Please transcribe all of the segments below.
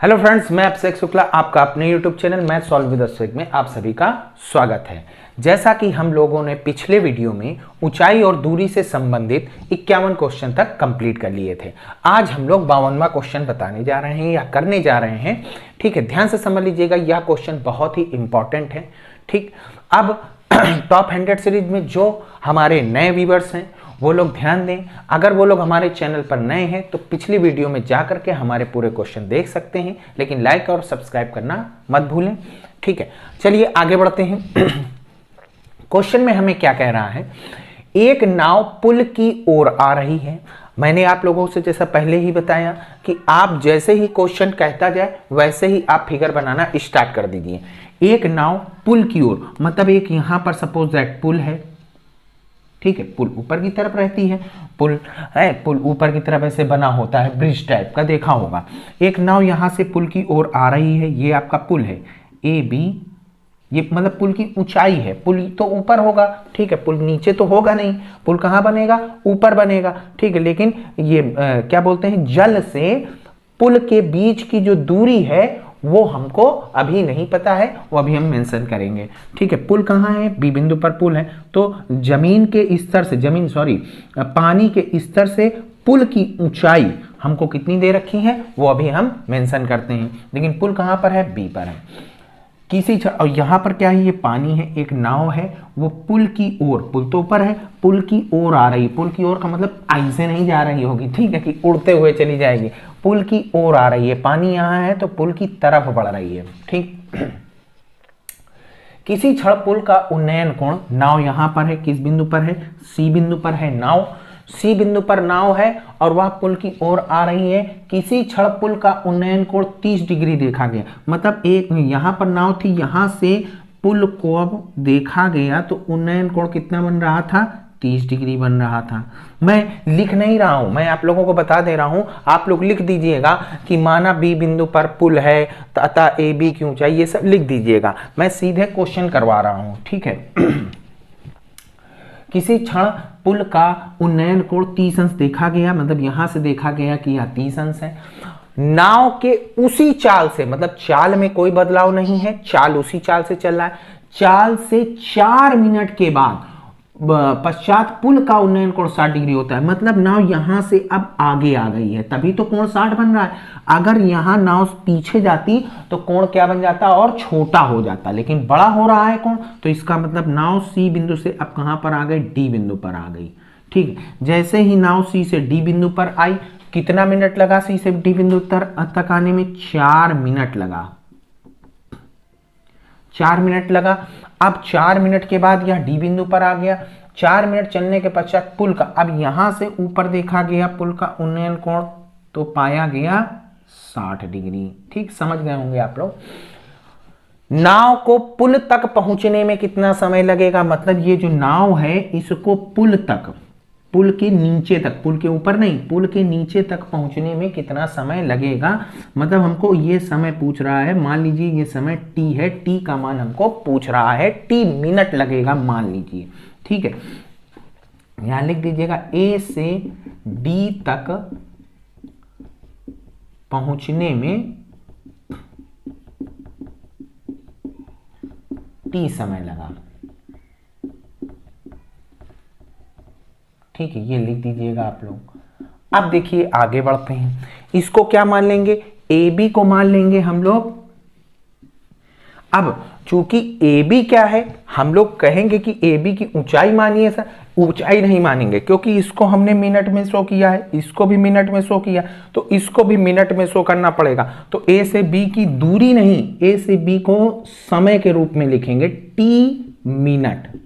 Hello friends, मैं अभिषेक शुक्ला, आपका अपने YouTube channel math solve with Abhishek में आप सभी का स्वागत है। जैसा कि हम लोगों ने पिछले वीडियो में ऊंचाई और दूरी से संबंधित 51 क्वेश्चन तक कंप्लीट कर लिए थे। आज हम लोग 52वां क्वेश्चन बताने जा रहे हैं या करने जा रहे हैं। ठीक है, ध्यान से समझ लीजिएगा, यह क्वेश्चन बहुत ही इंपॉर्टेंट है। ठीक, अब टॉप 100 सीरीज में जो हमारे नए व्यूअर्स हैं वो लोग ध्यान दें। अगर वो लोग हमारे चैनल पर नए हैं तो पिछली वीडियो में जा करके हमारे पूरे क्वेश्चन देख सकते हैं, लेकिन लाइक और सब्सक्राइब करना मत भूलें। ठीक है, चलिए आगे बढ़ते हैं। क्वेश्चन में हमें क्या कह रहा है, एक नाव पुल की ओर आ रही है। मैंने आप लोगों से जैसा पहले ही बताया कि आप जैसे ही क्वेश्चन कहता जाए वैसे ही आप फिगर बनाना स्टार्ट कर दीजिए। एक नाव पुल की ओर, मतलब एक यहां पर सपोज दैट पुल है। ठीक है, पुल ऊपर की तरफ रहती है, पुल है, पुल ऊपर की तरफ ऐसे बना होता है, ब्रिज टाइप का देखा होगा। एक नाव यहां से पुल की ओर आ रही है, ये आपका पुल है ए बी, ये मतलब पुल की ऊंचाई है। पुल तो ऊपर होगा, ठीक है, पुल नीचे तो होगा नहीं, पुल कहां बनेगा, ऊपर बनेगा। ठीक है, लेकिन ये क्या बोलते हैं, जल से पुल के बीच की जो दूरी है वो हमको अभी नहीं पता है, वो अभी हम मेंशन करेंगे। ठीक है, पुल कहाँ है, बी बिंदु पर पुल है, तो जमीन के स्तर से पानी के स्तर से पुल की ऊंचाई हमको कितनी दे रखी है वो अभी हम मेंशन करते हैं। लेकिन पुल कहाँ पर है, बी पर है। और यहाँ पर क्या है, ये पानी है, एक नाव है, वो पुल की ओर, पुल तो ऊपर है, पुल की ओर आ रही। पुल की ओर का मतलब ऐसे नहीं जा रही होगी, ठीक है, कि उड़ते हुए चली जाएगी। पुल की ओर आ रही है, पानी यहाँ है तो पुल की तरफ बढ़ रही है। ठीक, किसी क्षण पुल का उन्नयन कोण, नाव यहां पर है, किस बिंदु पर है, सी बिंदु पर है नाव, सी बिंदु पर नाव है और वह पुल की ओर आ रही है। किसी क्षण पुल का उन्नयन कोण 30 डिग्री देखा गया, मतलब एक यहां पर नाव थी, यहां से पुल को अब देखा गया तो उन्नयन कोण कितना बन रहा था, 30 डिग्री बन रहा था। मैं लिख नहीं रहा हूं, मैं आप लोगों को बता दे रहा हूं, आप लोग लिख दीजिएगा कि माना बी बिंदु पर पुल है तथा ए बी की ऊंचाई, ये सब लिख दीजिएगा। मैं सीधे क्वेश्चन करवा रहा हूं। ठीक है, किसी क्षण पुल का उन्नयन कोण 30 अंश देखा गया, मतलब यहां से देखा गया कि यह 30 अंश है। नाव के उसी चाल से, मतलब चाल में कोई बदलाव नहीं है, चाल उसी चाल से चल रहा है, चाल से 4 मिनट के बाद पश्चात पुल का उन्नयन कोण 60 डिग्री होता है। मतलब नाव यहां से अब आगे आ गई है, तभी तो कोण 60 बन रहा है। अगर यहां नाव पीछे जाती तो कोण क्या बन जाता, और छोटा हो जाता, लेकिन बड़ा हो रहा है कोण, तो इसका मतलब नाव सी बिंदु से अब कहां पर आ गई, डी बिंदु पर आ गई। ठीक, जैसे ही नाव सी से डी बिंदु पर आई, कितना मिनट लगा सी से डी बिंदु तक आने में, 4 मिनट लगा, 4 मिनट लगा। अब 4 मिनट के बाद यह डी बिंदु पर आ गया। 4 मिनट चलने के पश्चात पुल का, अब यहां से ऊपर देखा गया पुल का उन्नयन कोण तो पाया गया 60 डिग्री। ठीक, समझ गए होंगे आप लोग। नाव को पुल तक पहुंचने में कितना समय लगेगा, मतलब ये जो नाव है इसको पुल तक, पुल के नीचे तक, पुल के ऊपर नहीं, पुल के नीचे तक पहुंचने में कितना समय लगेगा, मतलब हमको ये समय पूछ रहा है। मान लीजिए ये समय t है, t का मान हमको पूछ रहा है, t मिनट लगेगा मान लीजिए। ठीक है, यहां लिख दीजिएगा a से d तक पहुंचने में t समय लगा। ठीक है, ये लिख दीजिएगा आप लोग। अब देखिए आगे बढ़ते हैं, इसको क्या मान लेंगे, ए बी को मान लेंगे हम लोग। अब चूंकि ए बी क्या है, हम लोग कहेंगे कि ए बी की ऊंचाई मानिए सर, ऊंचाई नहीं मानेंगे क्योंकि इसको हमने मिनट में शो किया है, इसको भी मिनट में शो किया, तो इसको भी मिनट में शो करना पड़ेगा। तो ए से बी की दूरी नहीं, ए से बी को समय के रूप में लिखेंगे, टी मिनट।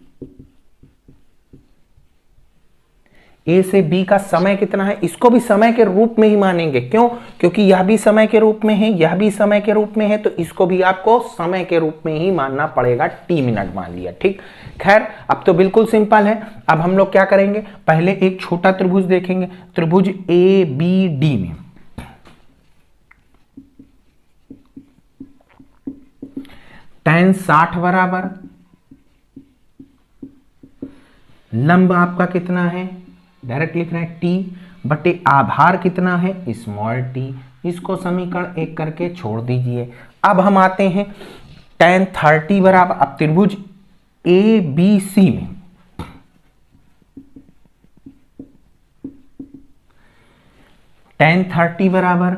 ए से बी का समय कितना है, इसको भी समय के रूप में ही मानेंगे। क्यों, क्योंकि यह भी समय के रूप में है, यह भी समय के रूप में है, तो इसको भी आपको समय के रूप में ही मानना पड़ेगा, टी मिनट मान लिया। ठीक, खैर अब तो बिल्कुल सिंपल है। अब हम लोग क्या करेंगे, पहले एक छोटा त्रिभुज देखेंगे, त्रिभुज ए बी डी में tan 60 बराबर लंब आपका कितना है, डायरेक्ट लिख रहे हैं टी बटे आधार कितना है, स्मॉल टी, इसको समीकरण 1 करके छोड़ दीजिए। अब हम आते हैं tan 30 बराबर, अब त्रिभुज ABC में tan 30 बराबर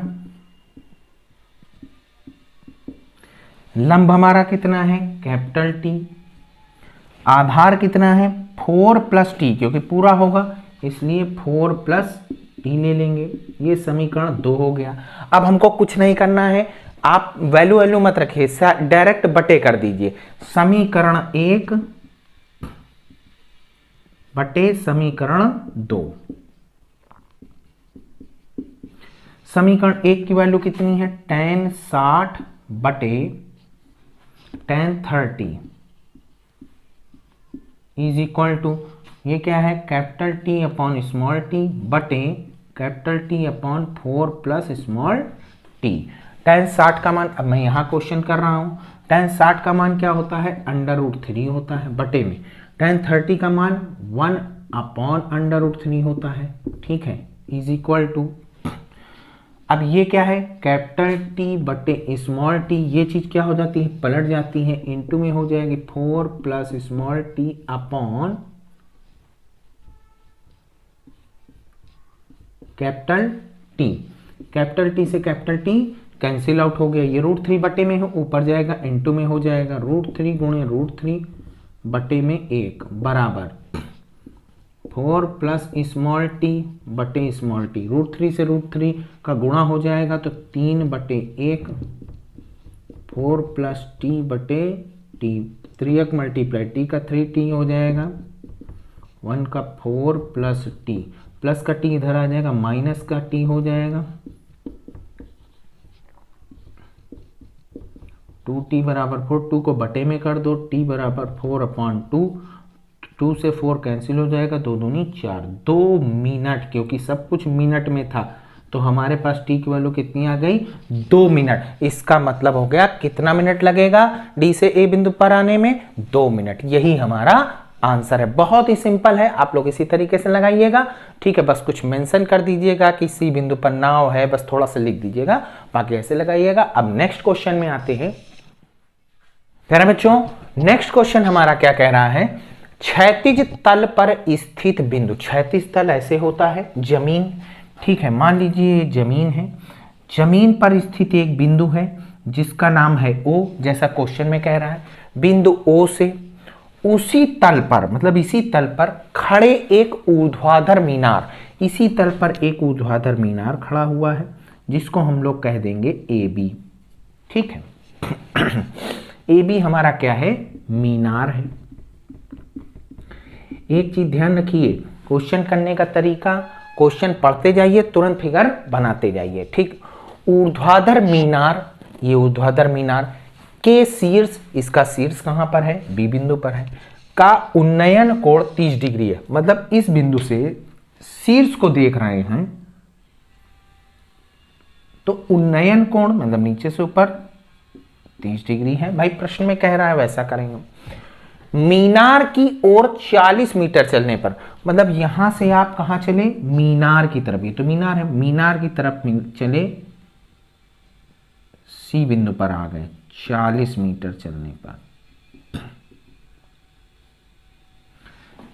लंब हमारा कितना है कैपिटल T, आधार कितना है 4 + t, क्योंकि पूरा होगा इसलिए 4 + t ले लेंगे। ये समीकरण 2 हो गया। अब हमको कुछ नहीं करना है, आप वैल्यू मत रखिए, डायरेक्ट बटे कर दीजिए। समीकरण 1 बटे समीकरण 2। समीकरण 1 की वैल्यू कितनी है tan 60 बटे tan 30 इज इक्वल टू, ये क्या है capital T upon small t बटे capital T upon 4 + small t। tan 60 का मान, अब मैं यहाँ क्वेश्चन कर रहा हूँ, tan 60 का मान क्या होता है √3 होता है बटे में tan 30 का मान 1 अपॉन √3 होता है, ठीक है, इज इक्वल टू, अब ये क्या है कैपिटल T बटे स्मॉल t, ये चीज क्या हो जाती है पलट जाती है, इनटू में हो जाएगी 4 + small t upon capital T। Capital T से कैपिटल T कैंसिल आउट हो गया, ये √3 बटे में है, ऊपर जाएगा इनटू में हो जाएगा √3 गुणे √3 बटे में 1 बराबर 4 + स्मॉल t बटे स्मॉल t, √3 से √3 का गुणा हो जाएगा तो 3 बटे 1 4 + t बटे t, 3 मल्टीप्लाई t का 3t हो जाएगा 1 का 4 + t, प्लस का t इधर आ जाएगा माइनस का t हो जाएगा 2t बराबर 4, 2 को बटे में कर दो, t बराबर 4/2, 2 से 4 कैंसिल हो जाएगा, 2 दूनी 4, 2 मिनट, क्योंकि सब कुछ मिनट में था तो हमारे पास t की वैल्यू कितनी आ गई 2 मिनट। इसका मतलब हो गया कितना मिनट लगेगा D से A बिंदु पर आने में 2 मिनट। यही हमारा आंसर है। बहुत ही सिंपल है, आप लोग इसी तरीके से लगाइएगा, ठीक है। बस कुछ मेंशन कर दीजिएगा कि C बिंदु पर नाव है, बस थोड़ा सा लिख दीजिएगा, बाकी ऐसे लगाइएगा। अब नेक्स्ट क्वेश्चन में आते हैं। प्यारे बच्चों, नेक्स्ट क्वेश्चन हमारा क्या कह रहा है, क्षैतिज तल पर स्थित बिंदु, क्षैतिज तल ऐसे होता है जमीन, ठीक है, मान लीजिए जमीन है, जमीन पर स्थित एक बिंदु है जिसका नाम है O, जैसा क्वेश्चन में कह रहा है। बिंदु O से उसी तल पर, मतलब इसी तल पर खड़े एक ऊर्ध्वाधर मीनार, इसी तल पर एक ऊर्ध्वाधर मीनार खड़ा हुआ है जिसको हम लोग कह देंगे AB, ठीक है। AB हमारा क्या है मीनार है। एक चीज ध्यान रखिए, क्वेश्चन करने का तरीका, क्वेश्चन पढ़ते जाइए तुरंत फिगर बनाते जाइए, ठीक। ऊर्ध्वाधर मीनार, ये ऊर्ध्वाधर मीनार के शीर्ष, इसका शीर्ष कहां पर है B बिंदु पर है, का उन्नयन कोण 30 डिग्री है, मतलब इस बिंदु से शीर्ष को देख रहे हैं तो उन्नयन कोण मतलब नीचे से ऊपर 30 डिग्री है। भाई प्रश्न में कह रहा है वैसा करेंगे। मीनार की ओर 40 मीटर चलने पर, मतलब यहां से आप कहां चले मीनार की तरफ, ये तो मीनार है, मीनार की तरफ चले, C बिंदु पर आ गए 40 मीटर चलने पर,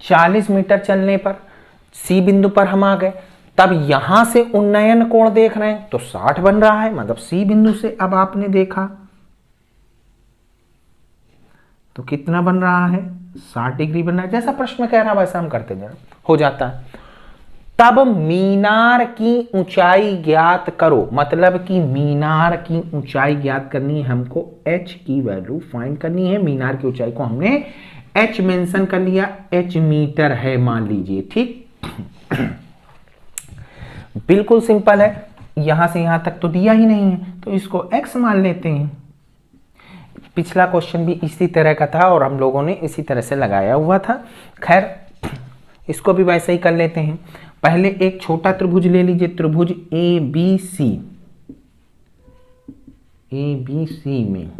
40 मीटर चलने पर C बिंदु पर हम आ गए। तब यहां से उन्नयन कोण देख रहे हैं तो 60 बन रहा है, मतलब C बिंदु से अब आपने देखा तो कितना बन रहा है 60 डिग्री बन रहा है। जैसा प्रश्न में कह रहा है वैसा हम करते जाए, हो जाता है। तब मीनार की ऊंचाई ज्ञात करो, मतलब कि मीनार की ऊंचाई ज्ञात करनी है हमको, h की वैल्यू फाइंड करनी है। मीनार की ऊंचाई को हमने h मेंशन कर लिया, h मीटर है मान लीजिए, ठीक। बिल्कुल सिंपल है, यहां से यहां तक तो दिया ही नहीं है तो इसको x मान लेते हैं। पिछला क्वेश्चन भी इसी तरह का था और हम लोगों ने इसी तरह से लगाया हुआ था। खैर इसको भी वैसे ही कर लेते हैं। पहले एक छोटा त्रिभुज ले लीजिए, त्रिभुज ABC में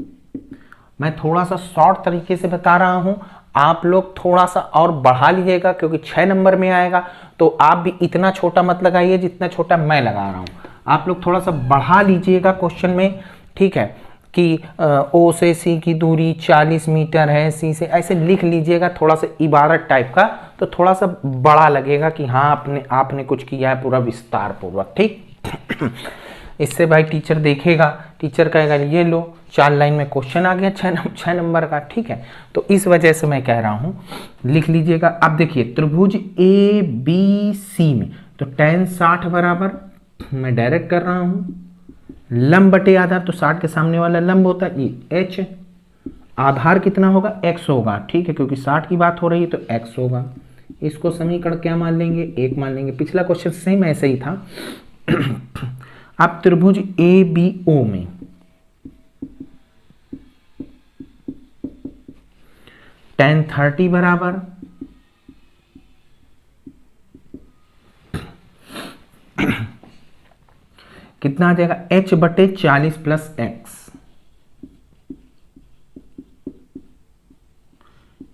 मैं थोड़ा सा शॉर्ट तरीके से बता रहा हूं, आप लोग थोड़ा सा और बढ़ा लीजिएगा क्योंकि 6 नंबर में आएगा, तो आप भी इतना छोटा मत लगाइए जितना छोटा मैं लगा रहा हूं। आप लोग थोड़ा सा बढ़ा लीजिएगा क्वेश्चन में, ठीक है, कि ओ से सी की दूरी 40 मीटर है, सी से, ऐसे लिख लीजिएगा थोड़ा सा इबारत टाइप का, तो थोड़ा सा बड़ा लगेगा कि हाँ आपने कुछ किया है पूरा विस्तार पूर्वक, ठीक। इससे भाई टीचर देखेगा, टीचर कहेगा ये लो 4 लाइन में क्वेश्चन आ गया 6 नंबर का, ठीक है। तो इस वजह से मैं कह रहा हूं लिख लीजिएगा। अब देखिए त्रिभुज ए बी सी में तो tan 60 बराबर, मैं डायरेक्ट कर रहा हूं, लंब बटे आधार, तो 60 के सामने वाला लंब होता है ये h, आधार कितना होगा x होगा, ठीक है, क्योंकि 60 की बात हो रही है तो x होगा। इसको समीकरण क्या मान लेंगे, 1 मान लेंगे। पिछला क्वेश्चन सेम ऐसे ही था। अब त्रिभुज ए बी ओ में tan 30 बराबर कितना आ जाएगा, h बटे 40 प्लस x।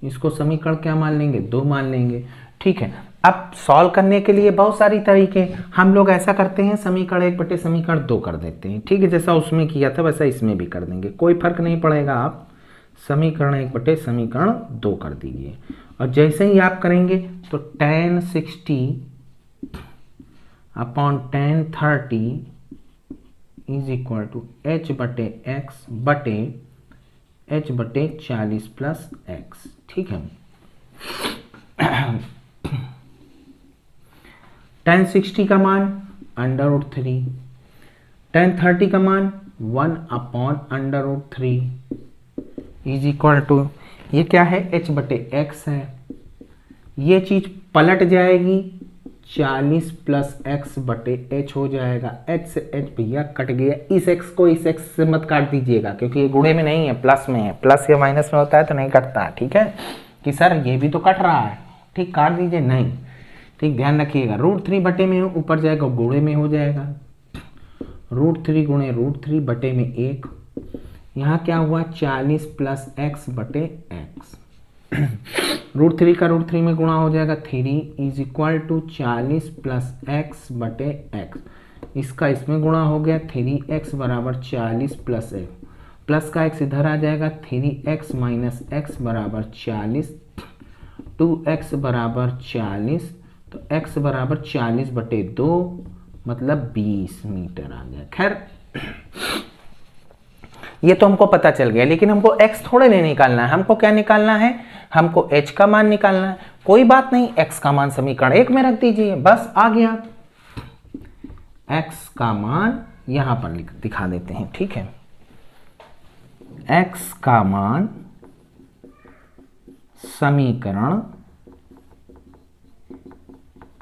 इसको समीकरण क्या मान लेंगे, 2 मान लेंगे, ठीक है। अब सॉल्व करने के लिए बहुत सारी तरीके, हम लोग ऐसा करते हैं समीकरण 1 बटे समीकरण 2 कर देते हैं, ठीक है, जैसा उसमें किया था वैसा इसमें भी कर देंगे, कोई फर्क नहीं पड़ेगा। आप समीकरण 1 बटे समीकरण 2 कर दीजिए, और जैसे ही आप करेंगे तो tan 60 upon tan 30 is equal to h बटे x बटे h बटे 40 प्लस x, ठीक है। tan 60 का मान √3, tan 30 का मान 1 अपॉन √3 इज इक्वल टू, ये क्या है, h बटे x है, ये चीज पलट जाएगी, 40 प्लस x बटे h हो जाएगा, h से h भैया कट गया, इस x को इस x से मत काट दीजिएगा क्योंकि ये गुणे में नहीं है, प्लस में है, प्लस या माइनस में होता है तो नहीं कटता है, ठीक है, कि सर ये भी तो कट रहा है, ठीक, काट दीजिए, नहीं, ठीक, ध्यान रखिएगा। √3 बटे में ऊपर जाएगा गुणे में हो जाएगा, √3 गुणे √3 बटे में 1, यहाँ क्या हुआ, 40 प्लस x बटे x, √3 का √3 में गुणा हो जाएगा 3 is equal to 40 plus x बटे x, इसका इसमें गुणा हो गया 3x बराबर 40 प्लस x, प्लस का x इधर आ जाएगा, 3x माइनस x बराबर 40, 2x बराबर 40, तो x बराबर 40 बटे 2 मतलब 20 मीटर आ गया। खैर ये तो हमको पता चल गया, लेकिन हमको x थोड़े नहीं निकालना है, हमको क्या निकालना है, हमको h का मान निकालना है। कोई बात नहीं, x का मान समीकरण 1 में रख दीजिए, बस आ गया। x का मान यहां पर दिखा देते हैं, ठीक है, x का मान समीकरण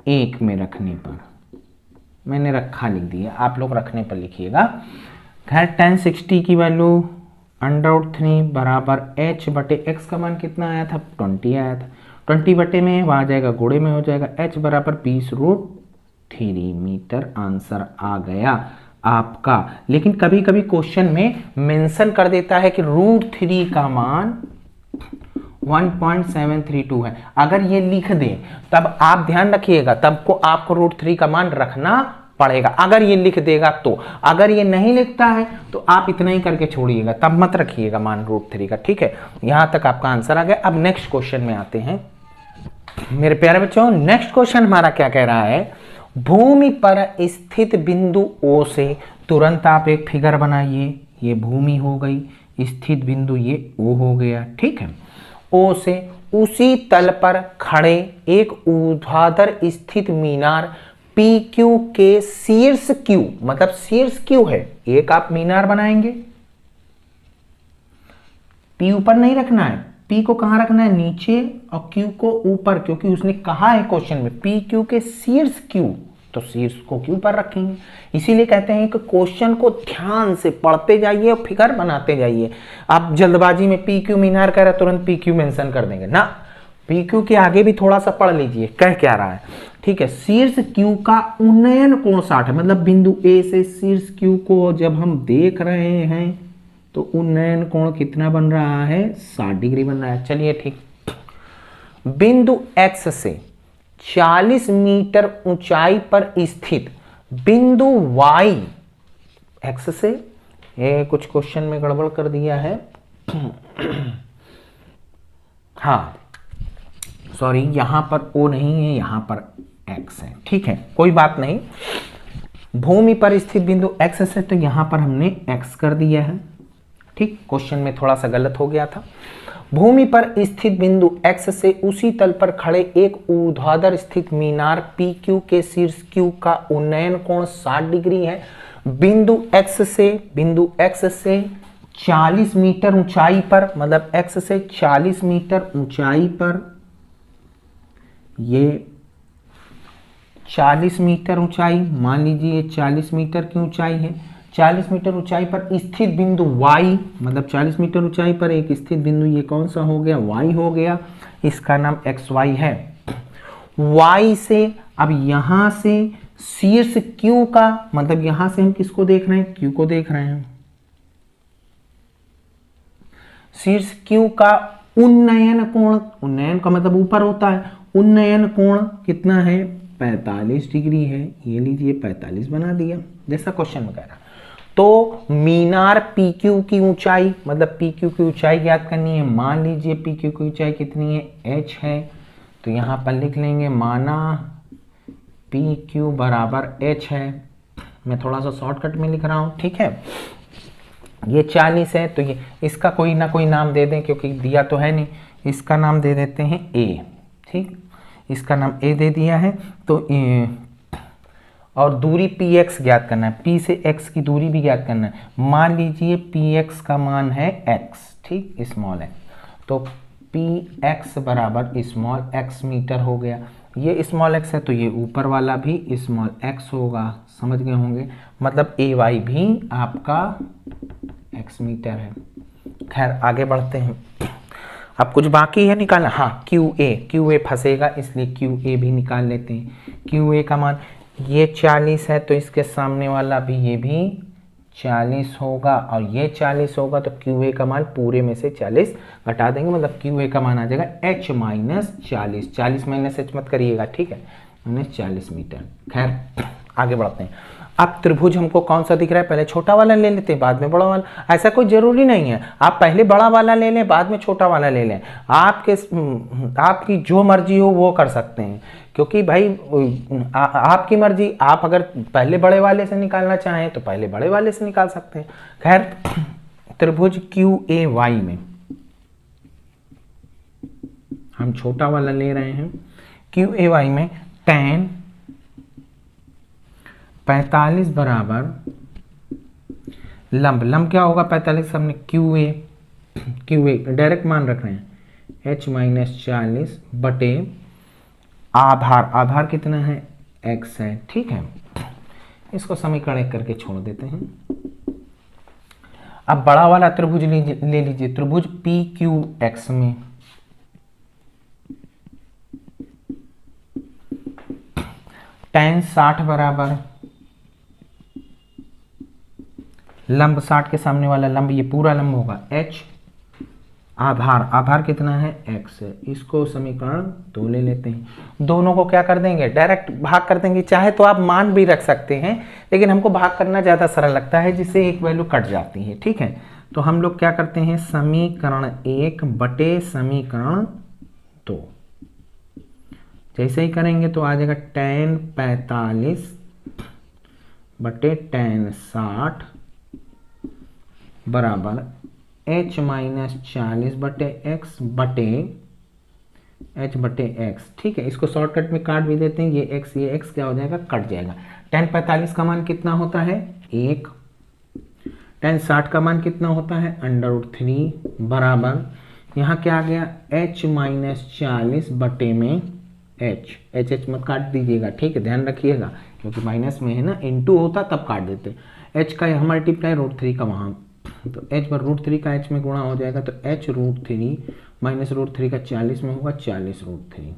1 में रखने पर, मैंने रखा लिख दिया, आप लोग रखने पर लिखिएगा। खैर tan 60 की वैल्यू √3 बराबर h बटे x का मान कितना आया था, 20 आया था, 20 बटे में वहाँ जाएगा गुणे में हो जाएगा, h बराबर 20√3 मीटर आंसर आ गया आपका। लेकिन कभी कभी क्वेश्चन में मेंशन कर देता है कि √3 का मान 1.732 है, अगर ये लिख दे तब आप ध्यान रखिएगा, तब को आपको √3 का मान रखना पड़ेगा, अगर ये लिख देगा तो। अगर ये नहीं लिखता है तो आप इतना ही करके छोड़िएगा, तब मत रखिएगा मान √3 का, ठीक है। यहां तक आपका आंसर आ गया। अब नेक्स्ट क्वेश्चन में आते हैं मेरे प्यारे बच्चों। नेक्स्ट क्वेश्चन हमारा क्या कह रहा है, भूमि पर स्थित बिंदु O से तुरंत आप एक फिगर बनाइए, ये भूमि हो गई, स्थित बिंदु ये O हो गया, ठीक है। O से उसी तल पर खड़े एक ऊर्ध्वाधर स्थित मीनार PQ के शीर्ष Q, मतलब शीर्ष Q है, एक आप मीनार बनाएंगे, P ऊपर नहीं रखना है, P को कहां रखना है, नीचे, और Q को ऊपर, क्योंकि उसने कहा है क्वेश्चन में PQ के शीर्ष Q, तो शीर्ष को Q पर रखेंगे। इसीलिए कहते हैं कि क्वेश्चन को ध्यान से पढ़ते जाइए और फिगर बनाते जाइए। आप जल्दबाजी में PQ मीनार कह रहे तुरंत PQ मेंशन कर देंगे ना, PQ के आगे भी थोड़ा सा पढ़ लीजिए कह क्या रहा है, ठीक है। शीर्ष Q का उन्नयन कोण 60 है, मतलब बिंदु A से शीर्ष Q को जब हम देख रहे हैं तो उन्नयन कोण कितना बन रहा है, 60 डिग्री बन रहा है। चलिए ठीक, बिंदु X से 40 मीटर ऊंचाई पर स्थित बिंदु y x से, ये कुछ क्वेश्चन में गड़बड़ कर दिया है हाँ सॉरी, यहां पर O नहीं है, यहां पर x है, ठीक है कोई बात नहीं। भूमि पर स्थित बिंदु x से, तो यहां पर हमने x कर दिया है, ठीक। क्वेश्चन में थोड़ा सा गलत हो गया था। भूमि पर स्थित बिंदु x से उसी तल पर खड़े एक ऊर्ध्वाधर स्थित मीनार PQ के शीर्ष Q का उन्नयन कोण 60 डिग्री है। बिंदु x से 40 मीटर ऊंचाई पर, मतलब x से 40 मीटर ऊंचाई पर, ये 40 मीटर ऊंचाई, मान लीजिए 40 मीटर की ऊंचाई है। 40 मीटर ऊंचाई पर स्थित बिंदु y, मतलब 40 मीटर ऊंचाई पर एक स्थित बिंदु, ये कौन सा हो गया, y हो गया, इसका नाम xy है। y से अब यहां से शीर्ष q का, मतलब यहां से हम किसको देख रहे हैं, q को देख रहे हैं। शीर्ष q का उन्नयन कोण, उन्नयन का मतलब ऊपर होता है, उन्नयन कोण कितना है, 45 डिग्री है। ये लीजिए 45 बना दिया जैसा क्वेश्चन में कह रहा। तो मीनार PQ की ऊंचाई, मतलब PQ की ऊंचाई ज्ञात करनी है। मान लीजिए PQ की ऊंचाई कितनी है, h है, तो यहां पर लिख लेंगे माना PQ बराबर h है। मैं थोड़ा सा शॉर्टकट में लिख रहा हूं, ठीक है। ये 40 है, तो ये इसका कोई ना कोई नाम दे दें, क्योंकि दिया तो है नहीं, इसका नाम दे देते हैं a, ठीक, इसका नाम a दे दिया है। तो और दूरी px ज्ञात करना है, p से x की दूरी भी ज्ञात करना है। मान लीजिए px का मान है x, ठीक, स्मॉल x, तो px बराबर स्मॉल x मीटर हो गया। ये स्मॉल x है, तो ये ऊपर वाला भी स्मॉल x होगा, समझ गए होंगे, मतलब ay भी आपका x मीटर है। खैर आगे बढ़ते हैं, अब कुछ बाकी है निकालना। हाँ, QA फंसेगा, इसलिए QA भी निकाल लेते हैं। QA का मान ये 40 है, तो इसके सामने वाला भी, ये भी 40 होगा, और ये 40 होगा, तो QA का मान पूरे में से 40 घटा देंगे, मतलब QA का मान आ जाएगा h माइनस 40। 40 माइनस h मत करिएगा, ठीक है, माइनस 40 मीटर। खैर आगे बढ़ते हैं। अब त्रिभुज हमको कौन सा दिख रहा है, पहले छोटा वाला ले लेते हैं, बाद में बड़ा वाला। ऐसा कोई जरूरी नहीं है, आप पहले बड़ा वाला ले लें, बाद में छोटा वाला ले लें, आपकी जो मर्जी हो वो कर सकते हैं, क्योंकि भाई आपकी मर्जी। आप अगर पहले बड़े वाले से निकालना चाहें तो पहले बड़े वाले से निकाल सकते हैं। खैर त्रिभुज QAY में हम छोटा वाला ले रहे हैं। QAY में tan 45 बराबर लंब क्या होगा, 45 हमने QA डायरेक्ट मान रख रहे हैं, h माइनस 40 बटे आधार कितना है, x है, ठीक है। इसको समीकरण एक करके छोड़ देते हैं। अब बड़ा वाला त्रिभुज ले लीजिए, त्रिभुज PQX में tan 60 बराबर लंब, 60 के सामने वाला लंब, ये पूरा लंब होगा h, आधार कितना है, x है। इसको समीकरण 2 ले लेते हैं। दोनों को क्या कर देंगे, डायरेक्ट भाग कर देंगे। चाहे तो आप मान भी रख सकते हैं, लेकिन हमको भाग करना ज़्यादा सरल लगता है, जिससे एक वैल्यू कट जाती है, ठीक है। तो हम लोग क्या करते हैं, समीकरण 1 बटे समीकरण 2 जैसे ही करेंगे तो आ जाएगा tan 45 बटे tan 60 बराबर h माइनस 40 बटे x बटे h बटे x, ठीक है। इसको शॉर्टकट में काट भी देते हैं, ये x क्या हो जाएगा, कट जाएगा। tan 45 का मान कितना होता है, 1। tan 60 का मान कितना होता है, √3 बराबर, यहाँ क्या आ गया, h माइनस 40 बटे में h मत काट दीजिएगा, ठीक है, ध्यान रखिएगा, क्योंकि माइनस में है ना, इनटू होता तब काट देते। h का यहाँ मल्टीप्लाई √3 का वहाँ, तो h पर √3 का h में गुणा हो जाएगा, तो h √3 माइनस √3 का 40 में होगा 40 √3।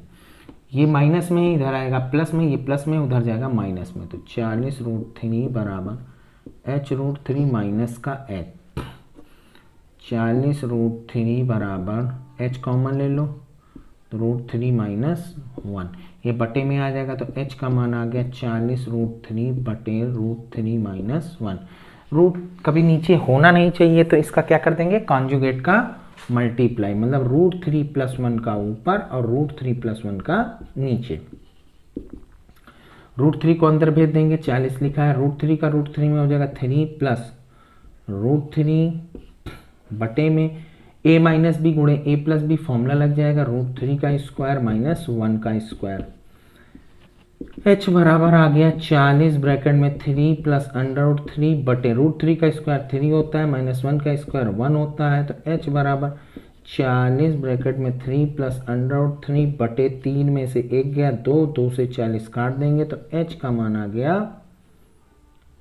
ये माइनस में ही इधर आएगा प्लस में, ये प्लस में उधर जाएगा माइनस में, तो 40 √3 बराबर h √3 माइनस का h, 40 √3 बराबर h कॉमन ले लो, तो √3 माइनस 1। ये बटे में आ जाएगा, तो h का मान आ गया 40√3 बटे √3 माइनस 1। रूट कभी नीचे होना नहीं चाहिए, तो इसका क्या कर देंगे, कॉन्जुगेट का मल्टीप्लाई, मतलब √3 + 1 का ऊपर और √3 + 1 का नीचे। √3 को अंदर भेज देंगे, 40 लिखा है, √3 का √3 में हो जाएगा 3 प्लस √3 बटे में a माइनस बी गुणे a प्लस बी, फॉर्मूला लग जाएगा √3 का स्क्वायर माइनस 1 का स्क्वायर। h बराबर आ गया 40 ब्रैकेट में 3 प्लस √3 बटे √3 का स्क्वायर 3 होता है, माइनस 1 का स्क्वायर 1 होता है, तो h बराबर 40 ब्रैकेट में 3 प्लस √3 बटे 3 में से 1 गया 2, 2 से 40 काट देंगे, तो h का मान आ गया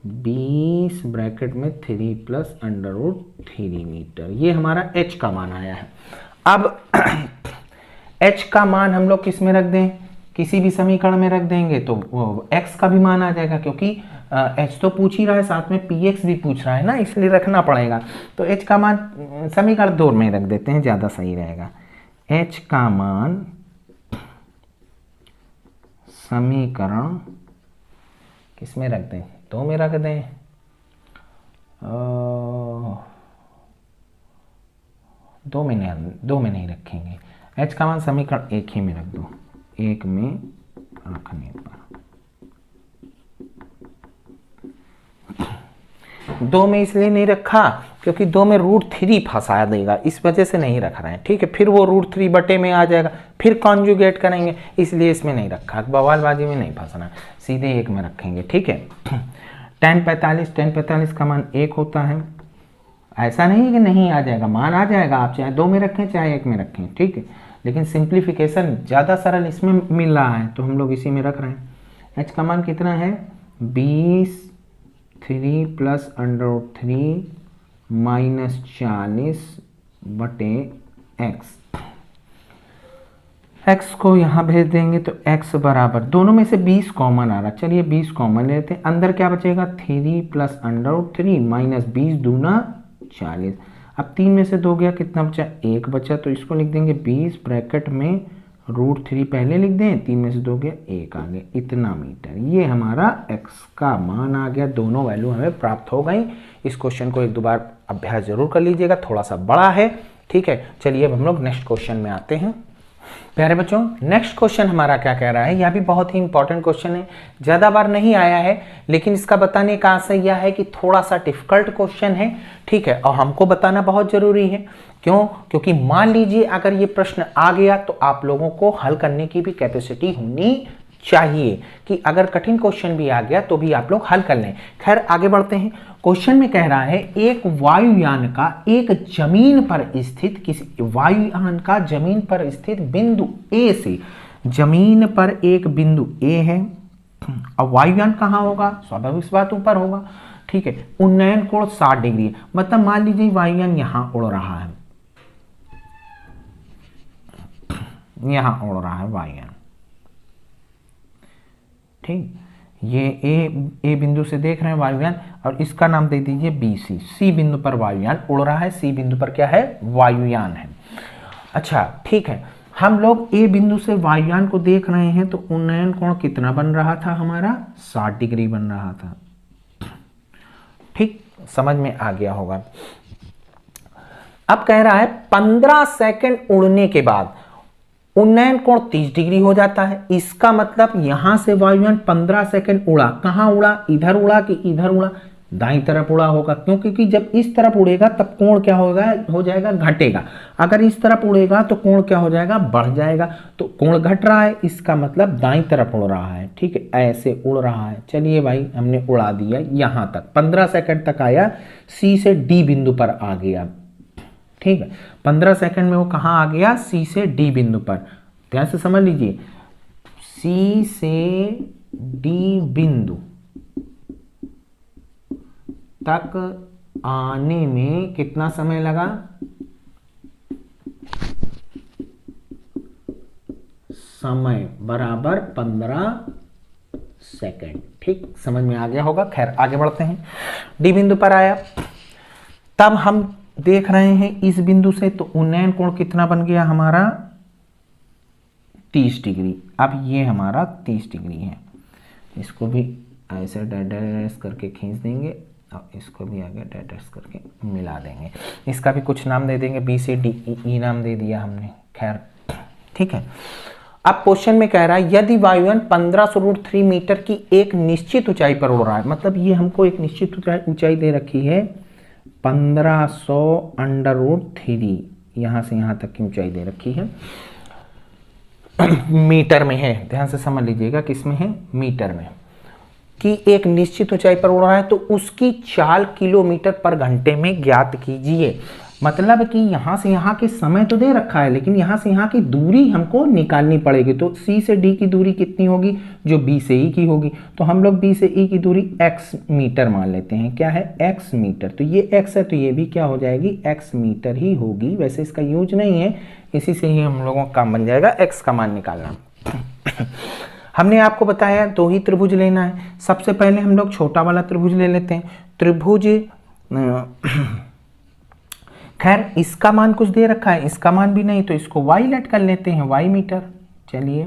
20 ब्रैकेट में 3 प्लस √3 मीटर। ये हमारा h का मान आया है। अब h का मान हम लोग किस में रख दें, किसी भी समीकरण में रख देंगे तो x का भी मान आ जाएगा, क्योंकि h तो पूछ ही रहा है, साथ में px भी पूछ रहा है ना, इसलिए रखना पड़ेगा। तो h का मान समीकरण 2 में रख देते हैं, ज़्यादा सही रहेगा। h का मान समीकरण किस में रख दें, 2 में रख दें, 2 में नहीं रखेंगे। h का मान समीकरण 1 ही में रख दो, 1 में रखने पर 2 में इसलिए नहीं रखा क्योंकि 2 में √3 फंसा देगा, इस वजह से नहीं रख रहे हैं, ठीक है। फिर वो √3 बटे में आ जाएगा, फिर कॉन्जुगेट करेंगे, इसलिए इसमें नहीं रखा, बवालबाजी में नहीं फंसना, सीधे 1 में रखेंगे, ठीक है। tan 45 का मान 1 होता है, ऐसा नहीं है कि नहीं आ जाएगा, मान आ जाएगा, आप चाहे 2 में रखें चाहे 1 में रखें, ठीक है। लेकिन सिंप्लीफिकेशन ज़्यादा सरल इसमें मिल रहा है, तो हम लोग इसी में रख रहे हैं। h का मान कितना है, 20 3 प्लस √3 माइनस 40 बटे x को यहाँ भेज देंगे, तो x बराबर, दोनों में से 20 कॉमन आ रहा, चलिए 20 कॉमन लेते हैं, अंदर क्या बचेगा 3 प्लस √3 माइनस 20 दूना 40। अब 3 में से 2 गया, कितना बचा, 1 बचा, तो इसको लिख देंगे 20 ब्रैकेट में √3 पहले लिख दें, 3 में से 2 गया, 1 आ गया, इतना मीटर। ये हमारा x का मान आ गया, दोनों वैल्यू हमें प्राप्त हो गई। इस क्वेश्चन को 1-2 बार अभ्यास जरूर कर लीजिएगा, थोड़ा सा बड़ा है, ठीक है। चलिए अब हम लोग नेक्स्ट क्वेश्चन में आते हैं। प्यारे बच्चों, नेक्स्ट क्वेश्चन हमारा क्या कह रहा है, यह भी बहुत ही इंपॉर्टेंट क्वेश्चन है, ज़्यादा बार नहीं आया है, लेकिन इसका बताने का आशय यह है कि थोड़ा सा डिफिकल्ट क्वेश्चन है, ठीक है, और हमको बताना बहुत जरूरी है। क्यों, क्योंकि मान लीजिए अगर ये प्रश्न आ गया तो आप लोगों को हल करने की भी कैपेसिटी होनी चाहिए, कि अगर कठिन क्वेश्चन भी आ गया तो भी आप लोग हल कर लें। खैर आगे बढ़ते हैं। क्वेश्चन में कह रहा है एक वायुयान का एक जमीन पर स्थित, किसी वायुयान का जमीन पर स्थित बिंदु ए से, जमीन पर एक बिंदु ए है, अब वायुयान कहाँ होगा, स्वाभाविक बात ऊपर होगा, ठीक है। उन्नयन कोण 60 डिग्री, मतलब मान लीजिए वायुयान यहाँ उड़ रहा है, यहाँ उड़ रहा है वायुयान, ठीक। ये ए बिंदु से देख रहे हैं वायुयान, और इसका नाम दे दीजिए BC। सी बिंदु पर वायुयान उड़ रहा है, सी बिंदु पर क्या है, वायुयान है। अच्छा ठीक है, हम लोग ए बिंदु से वायुयान को देख रहे हैं, तो उन्नयन कोण कितना बन रहा था हमारा, 60 डिग्री बन रहा था, ठीक, समझ में आ गया होगा। अब कह रहा है 15 सेकंड उड़ने के बाद उन्नयन कोण 30 डिग्री हो जाता है। इसका मतलब यहां से वायुयान 15 सेकंड उड़ा, कहां उड़ा, इधर उड़ा कि इधर उड़ा, दाईं तरफ उड़ा होगा, क्यों, क्योंकि जब इस तरफ उड़ेगा तब कोण क्या होगा, हो जाएगा, घटेगा। अगर इस तरफ उड़ेगा तो कोण क्या हो जाएगा, बढ़ जाएगा। तो कोण घट रहा है, इसका मतलब दाईं तरफ उड़ रहा है, ठीक है, ऐसे उड़ रहा है। चलिए भाई हमने उड़ा दिया, यहां तक 15 सेकंड तक आया, सी से डी बिंदु पर आ गया, ठीक है। 15 सेकंड में वो कहां आ गया, सी से डी बिंदु पर। ध्यान से समझ लीजिए, सी से डी बिंदु तक आने में कितना समय लगा, समय बराबर 15 सेकंड, ठीक, समझ में आ गया होगा। खैर आगे बढ़ते हैं। डी बिंदु पर आया, तब हम देख रहे हैं इस बिंदु से, तो उन्नयन कोण कितना बन गया हमारा, 30 डिग्री। अब ये हमारा 30 डिग्री है, इसको भी ऐसे डैश करके खींच देंगे और इसको भी आगे डैश करके मिला देंगे। इसका भी कुछ नाम दे देंगे, बी से डी ई नाम दे दिया हमने, खैर ठीक है। अब क्वेश्चन में कह रहा है यदि वायुयान 1500√3 मीटर की एक निश्चित ऊंचाई पर उड़ रहा है, मतलब ये हमको एक निश्चित ऊंचाई दे रखी है 1500√3, यहां से यहां तक की ऊंचाई दे रखी है, मीटर में है, ध्यान से समझ लीजिएगा किसमें है, मीटर में, कि एक निश्चित ऊंचाई पर उड़ रहा है तो उसकी चाल किलोमीटर पर घंटे में ज्ञात कीजिए। मतलब कि यहां से यहां के समय तो दे रखा है, लेकिन यहां से यहां की दूरी हमको निकालनी पड़ेगी। तो सी से डी की दूरी कितनी होगी, जो बी से ई की होगी, तो हम लोग बी से ई की दूरी x मीटर मान लेते हैं। क्या है, x मीटर, तो ये x है तो ये भी क्या हो जाएगी, x मीटर ही होगी। वैसे इसका यूज नहीं है, इसी से ही हम लोगों का काम बन जाएगा x का मान निकालना। हमने आपको बताया 2 ही त्रिभुज लेना है। सबसे पहले हम लोग छोटा वाला त्रिभुज ले लेते हैं। त्रिभुज खैर इसका मान कुछ दे रखा है, इसका मान भी नहीं, तो इसको y लेट कर लेते हैं, y मीटर। चलिए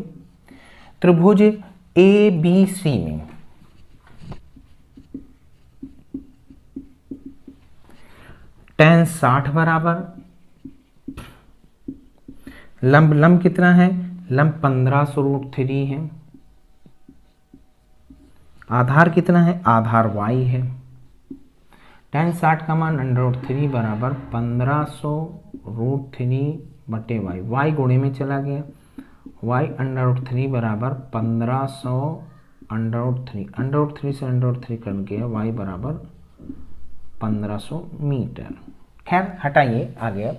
त्रिभुज ए बी सी में tan 60 बराबर लंब कितना है, लंब 1500√3 है। आधार कितना है, आधार y है। tan 60 का मान √3 बराबर 1500√3/y, y गुणे में चला गया, y √3 बराबर 1500√3, √3 से √3 कट गया, y बराबर 1500 मीटर। खैर हटाइए आगे।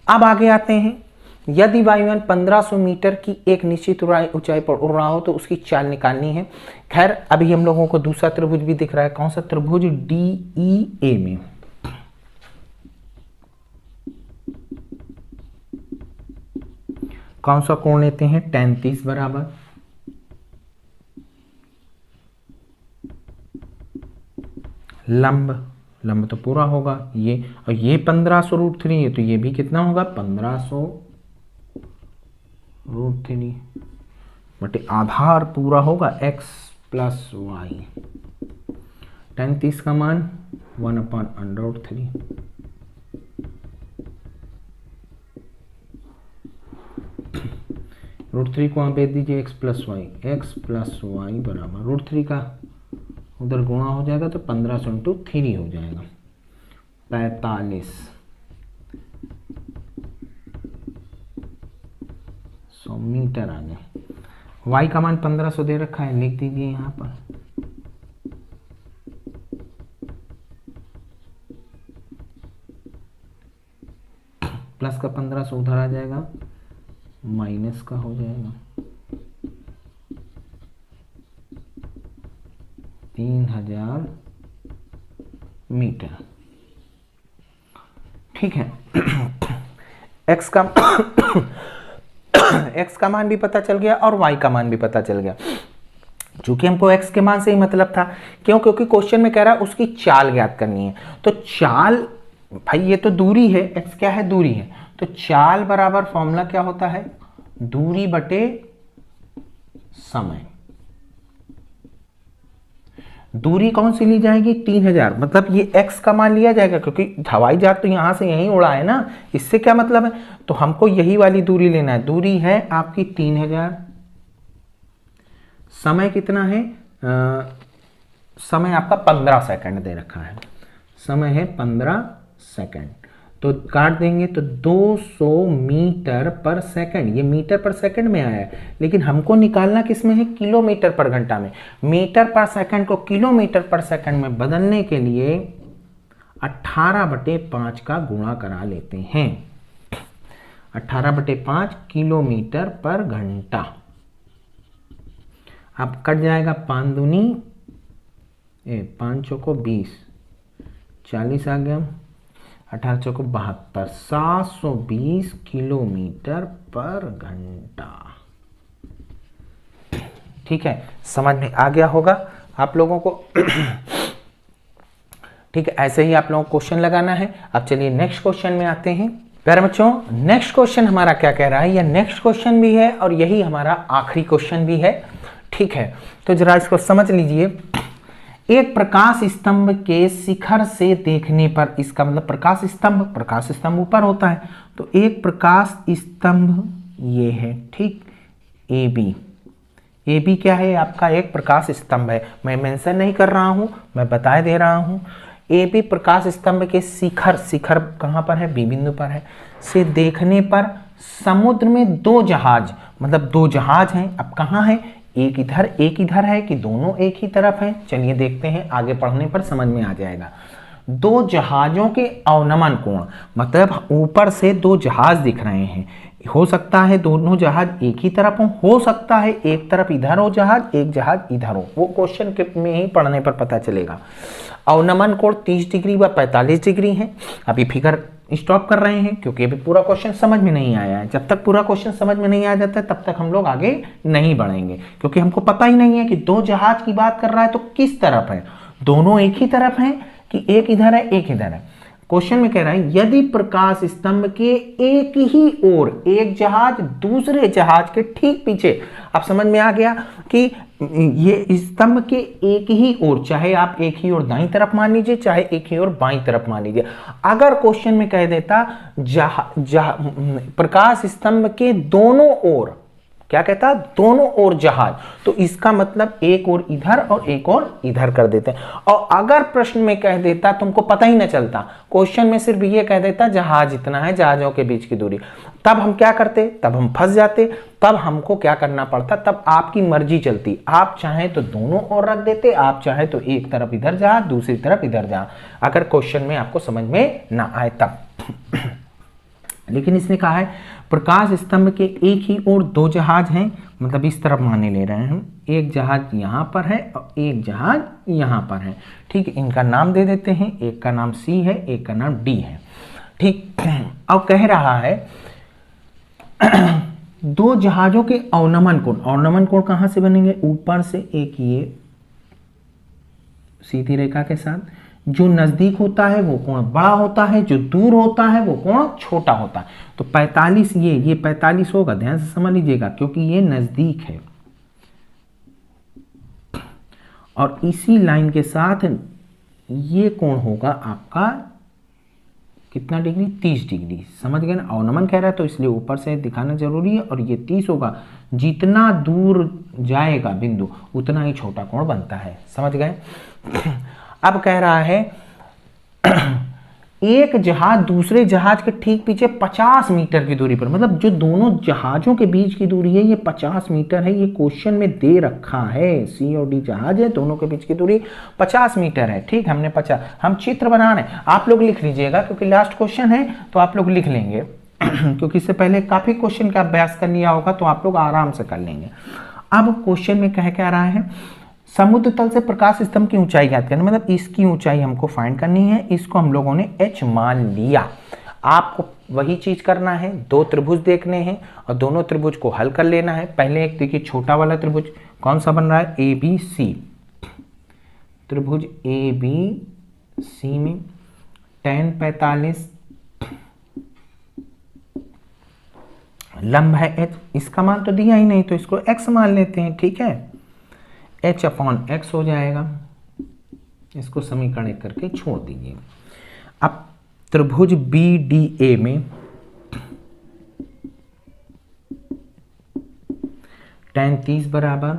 अब आगे आते हैं, यदि वायुयान 1500 मीटर की एक निश्चित ऊंचाई पर उड़ रहा हो तो उसकी चाल निकालनी है। खैर अभी हम लोगों को दूसरा त्रिभुज भी दिख रहा है, कौन सा त्रिभुज, DEA में कौन सा कोण लेते हैं, tan 30 बराबर लंब तो पूरा होगा ये, और ये 1500√3 है तो ये भी कितना होगा, 1500√3 बटे आधार पूरा होगा x प्लस वाई। tan 30 का मान 1/√3, √3 को वहाँ भेज दीजिए, x प्लस वाई बराबर √3 का उधर गुणा हो जाएगा तो 1500 × 3 हो जाएगा, 4500 मीटर आ गया। y का मान 1500 दे रखा है, लिख दीजिए यहाँ पर, प्लस का 1500 उधर आ जाएगा, माइनस का हो जाएगा 3000 मीटर। ठीक है, x का मान भी पता चल गया और y का मान भी पता चल गया। चूंकि हमको x के मान से ही मतलब था, क्यों, क्योंकि क्वेश्चन में कह रहा है उसकी चाल ज्ञात करनी है। तो चाल भाई ये तो दूरी है, x क्या है, दूरी है, तो चाल बराबर फॉर्मूला क्या होता है, दूरी बटे समय। दूरी कौन सी ली जाएगी, 3000, मतलब ये x का मान लिया जाएगा क्योंकि हवाई जहाज तो यहां से यहीं उड़ा है ना, इससे क्या मतलब है, तो हमको यही वाली दूरी लेना है। दूरी है आपकी 3000, समय कितना है, समय आपका 15 सेकंड दे रखा है, समय है 15 सेकंड, तो काट देंगे तो 200 मीटर पर सेकंड, ये मीटर पर सेकंड में आया है, लेकिन हमको निकालना किस में है, किलोमीटर पर घंटा में। मीटर पर सेकंड को किलोमीटर पर सेकंड में बदलने के लिए 18/5 का गुणा करा लेते हैं, 18/5 किलोमीटर पर घंटा। अब कट जाएगा 5 दूनी 5 चौको 20, 40 आ गया, 18 चौको 72, 720 किलोमीटर पर घंटा। ठीक है, समझ में आ गया होगा आप लोगों को। ठीक है, ऐसे ही आप लोगों को क्वेश्चन लगाना है। अब चलिए नेक्स्ट क्वेश्चन में आते हैं। प्यारे बच्चों, नेक्स्ट क्वेश्चन हमारा क्या कह रहा है, या नेक्स्ट क्वेश्चन भी है और यही हमारा आखिरी क्वेश्चन भी है। ठीक है, तो जरा इसको समझ लीजिए। एक प्रकाश स्तंभ के शिखर से देखने पर, इसका मतलब प्रकाश स्तंभ ऊपर होता है, तो एक प्रकाश स्तंभ ये है, ठीक, ए बी क्या है, आपका एक प्रकाश स्तंभ है। मैं मेंशन नहीं कर रहा हूं, मैं बता दे रहा हूं। ए बी प्रकाश स्तंभ के शिखर कहां पर है, बी बिंदु पर है, से देखने पर समुद्र में दो जहाज, मतलब दो जहाज हैं। अब कहां है, एक इधर है कि दोनों एक ही तरफ है, चलिए देखते हैं, आगे पढ़ने पर समझ में आ जाएगा। दो जहाजों के अवनमन कोण, मतलब ऊपर से दो जहाज दिख रहे हैं, हो सकता है दोनों जहाज एक ही तरफ हो सकता है एक तरफ इधर हो जहाज, एक जहाज इधर हो, वो क्वेश्चन में ही पढ़ने पर पता चलेगा। अवनमन कोण 30 डिग्री व 45 डिग्री है। अभी फिगर स्टॉप कर रहे हैं क्योंकि अभी पूरा क्वेश्चन समझ में नहीं आया है। जब तक पूरा क्वेश्चन समझ में नहीं आ जाता है तब तक हम लोग आगे नहीं बढ़ेंगे, क्योंकि हमको पता ही नहीं है कि दो जहाज की बात कर रहा है तो किस तरफ है, दोनों एक ही तरफ है कि एक इधर है एक इधर है। क्वेश्चन में कह रहा है यदि प्रकाश स्तंभ के एक ही ओर एक जहाज दूसरे जहाज के ठीक पीछे, अब समझ में आ गया कि ये स्तंभ के एक ही ओर, चाहे आप एक ही ओर दाईं तरफ मान लीजिए चाहे एक ही ओर बाईं तरफ मान लीजिए। अगर क्वेश्चन में कह देता प्रकाश स्तंभ के दोनों ओर, क्या कहता, दोनों ओर जहाज, तो इसका मतलब एक और इधर और एक और इधर कर देते हैं। और अगर प्रश्न में कह देता, तुमको पता ही ना चलता, क्वेश्चन में सिर्फ ये कह देता जहाज इतना है, जहाजों के बीच की दूरी, तब हम क्या करते, तब हम फंस जाते। तब हमको क्या करना पड़ता, तब आपकी मर्जी चलती, आप चाहे तो दोनों ओर रख देते, आप चाहे तो एक तरफ इधर जहाज दूसरी तरफ इधर जहाज, अगर क्वेश्चन में आपको समझ में ना आए तब। लेकिन इसने कहा है प्रकाश स्तंभ के एक ही ओर दो जहाज हैं, मतलब इस तरफ माने ले रहे हैं हम, एक जहाज यहाँ पर है और एक जहाज यहाँ पर है, ठीक, इनका नाम दे देते हैं, एक का नाम सी है एक का नाम डी है, ठीक। अब कह रहा है दो जहाजों के अवनमन कोण कहां से बनेंगे, ऊपर से एक ये सीधी रेखा के साथ, जो नजदीक होता है वो कोण बड़ा होता है, जो दूर होता है वो कोण छोटा होता है। तो 45, ये 45 होगा, ध्यान से समझ लीजिएगा, क्योंकि ये नजदीक है। और इसी लाइन के साथ ये कोण होगा आपका कितना डिग्री, 30 डिग्री, समझ गए ना। अवनमन कह रहा है तो इसलिए ऊपर से दिखाना जरूरी है, और ये 30 होगा, जितना दूर जाएगा बिंदु उतना ही छोटा कोण बनता है, समझ गए। अब कह रहा है एक जहाज दूसरे जहाज के ठीक पीछे 50 मीटर की दूरी पर, मतलब जो दोनों जहाजों के बीच की दूरी है ये 50 मीटर है, ये क्वेश्चन में दे रखा है। सी और डी जहाज है, दोनों के बीच की दूरी 50 मीटर है, ठीक, हमने 50, हम चित्र बना रहे हैं, आप लोग लिख लीजिएगा क्योंकि लास्ट क्वेश्चन है तो आप लोग लिख लेंगे क्योंकि इससे पहले काफी क्वेश्चन का अभ्यास कर लिया होगा तो आप लोग आराम से कर लेंगे। अब क्वेश्चन में कह क्या रहा है, समुद्र तल से प्रकाश स्तंभ की ऊंचाई ज्ञात करनी, मतलब इसकी ऊंचाई हमको फाइंड करनी है, इसको हम लोगों ने h मान लिया। आपको वही चीज करना है, दो त्रिभुज देखने हैं और दोनों त्रिभुज को हल कर लेना है। पहले एक देखिए छोटा वाला त्रिभुज कौन सा बन रहा है, ए बी सी, त्रिभुज ए बी सी में tan 45 लंब है h, इसका मान तो दिया ही नहीं तो इसको x मान लेते हैं, ठीक है, h/x हो जाएगा, इसको समीकरण एक करके छोड़ दीजिए। अब त्रिभुज BDA में tan 30 बराबर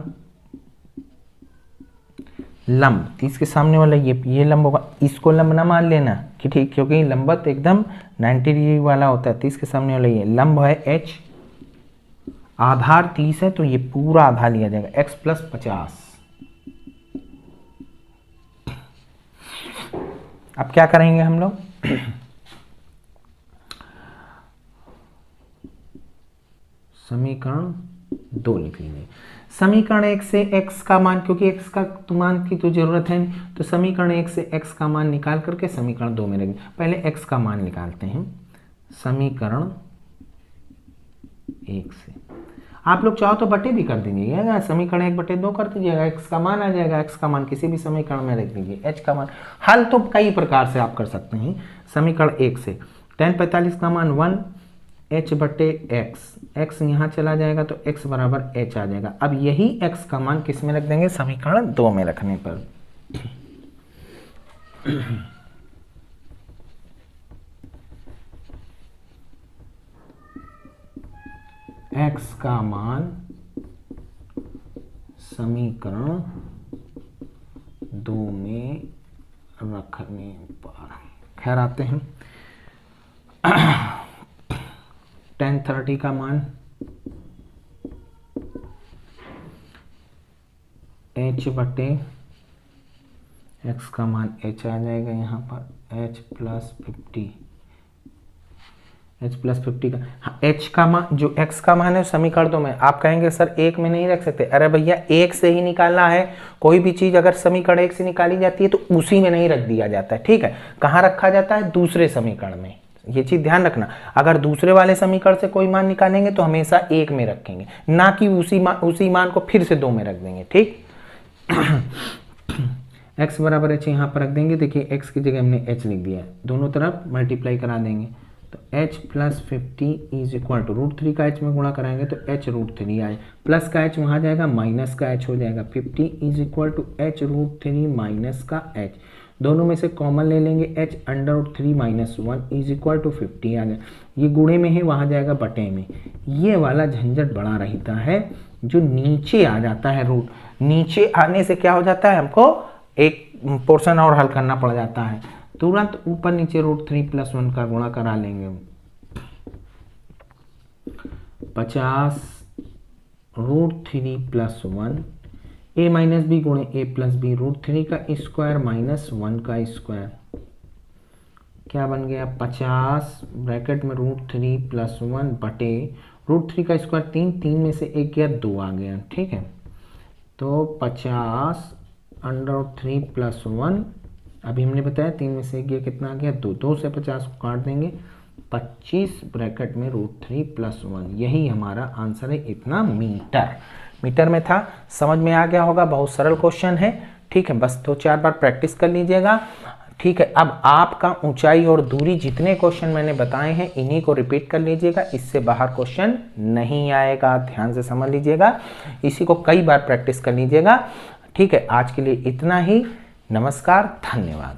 लंब 30 के सामने वाला ये लंब होगा, इसको लंब ना मान लेना कि ठीक, क्योंकि लंबत एकदम 90 डिग्री वाला होता है। 30 के सामने वाला ये लंब है h, आधार 30 है तो ये पूरा आधार लिया जाएगा, x + 50। अब क्या करेंगे हम लोग समीकरण 2 लिख लेंगे। समीकरण 1 से x का मान, क्योंकि x का मान की तो जरूरत है नहीं, तो समीकरण 1 से x का मान निकाल करके समीकरण 2 में रखेंगे। पहले x का मान निकालते हैं समीकरण 1 से। आप लोग चाहो तो बटे भी कर दीजिएगा, समीकरण 1/2 कर दीजिएगा, x का मान आ जाएगा, x का मान किसी भी समीकरण में रख दीजिए, h का मान। हल तो कई प्रकार से आप कर सकते हैं। समीकरण 1 से tan 45 का मान 1 h बटे x, x यहाँ चला जाएगा तो x बराबर h आ जाएगा। अब यही x का मान किस में रख देंगे, समीकरण 2 में रखने पर x का मान समीकरण 2 में रखने पर, खैर आते हैं tan 30 का मान h बटे x का मान h आ जाएगा यहाँ पर h प्लस 50 का, हाँ, h का मान जो x का मान है समीकरण 2 में। आप कहेंगे सर एक में नहीं रख सकते, अरे भैया एक से ही निकालना है, कोई भी चीज अगर समीकरण एक से निकाली जाती है तो उसी में नहीं रख दिया जाता है, ठीक है। कहाँ रखा जाता है, दूसरे समीकरण में, ये चीज ध्यान रखना। अगर दूसरे वाले समीकरण से कोई मान निकालेंगे तो हमेशा एक में रखेंगे, ना कि उसी मान को फिर से 2 में रख देंगे, ठीक। x बराबर h यहाँ पर रख देंगे, देखिए x की जगह हमने h लिख दिया है, दोनों तरफ मल्टीप्लाई करा देंगे तो h plus 50 is equal to √3 का h में गुणा कराएंगे तो h √3 आए, प्लस का h वहाँ जाएगा, माइनस का h हो जाएगा, 50 is equal to h √3 minus का h, दोनों में से कॉमन ले लेंगे, h √3 minus 1 is equal to 50 आ गया। ये गुणे में है, वहाँ जाएगा बटे में। ये वाला झंझट बड़ा रहता है जो नीचे आ जाता है, रूट नीचे आने से क्या हो जाता है, हमको एक पोर्शन और हल करना पड़ जाता है, तुरंत ऊपर नीचे √3 प्लस 1 का गुणा करा लेंगे, 50 √3 प्लस 1 a माइनस बी गुणे a प्लस बी, √3 का स्क्वायर माइनस 1 का स्क्वायर, क्या बन गया 50 ब्रैकेट में √3 प्लस 1 बटे √3 का स्क्वायर 3 में से 1 गया 2 आ गया, ठीक है। तो 50 √3 प्लस 1, अभी हमने बताया 3 में से 1 गया कितना आ गया 2, 2 से 50 को काट देंगे, 25 ब्रैकेट में √3 प्लस 1, यही हमारा आंसर है। इतना मीटर में था, समझ में आ गया होगा, बहुत सरल क्वेश्चन है, ठीक है। बस 2-4 बार प्रैक्टिस कर लीजिएगा, ठीक है। अब आपका ऊंचाई और दूरी जितने क्वेश्चन मैंने बताए हैं इन्हीं को रिपीट कर लीजिएगा, इससे बाहर क्वेश्चन नहीं आएगा, ध्यान से समझ लीजिएगा, इसी को कई बार प्रैक्टिस कर लीजिएगा, ठीक है। आज के लिए इतना ही, नमस्कार, धन्यवाद।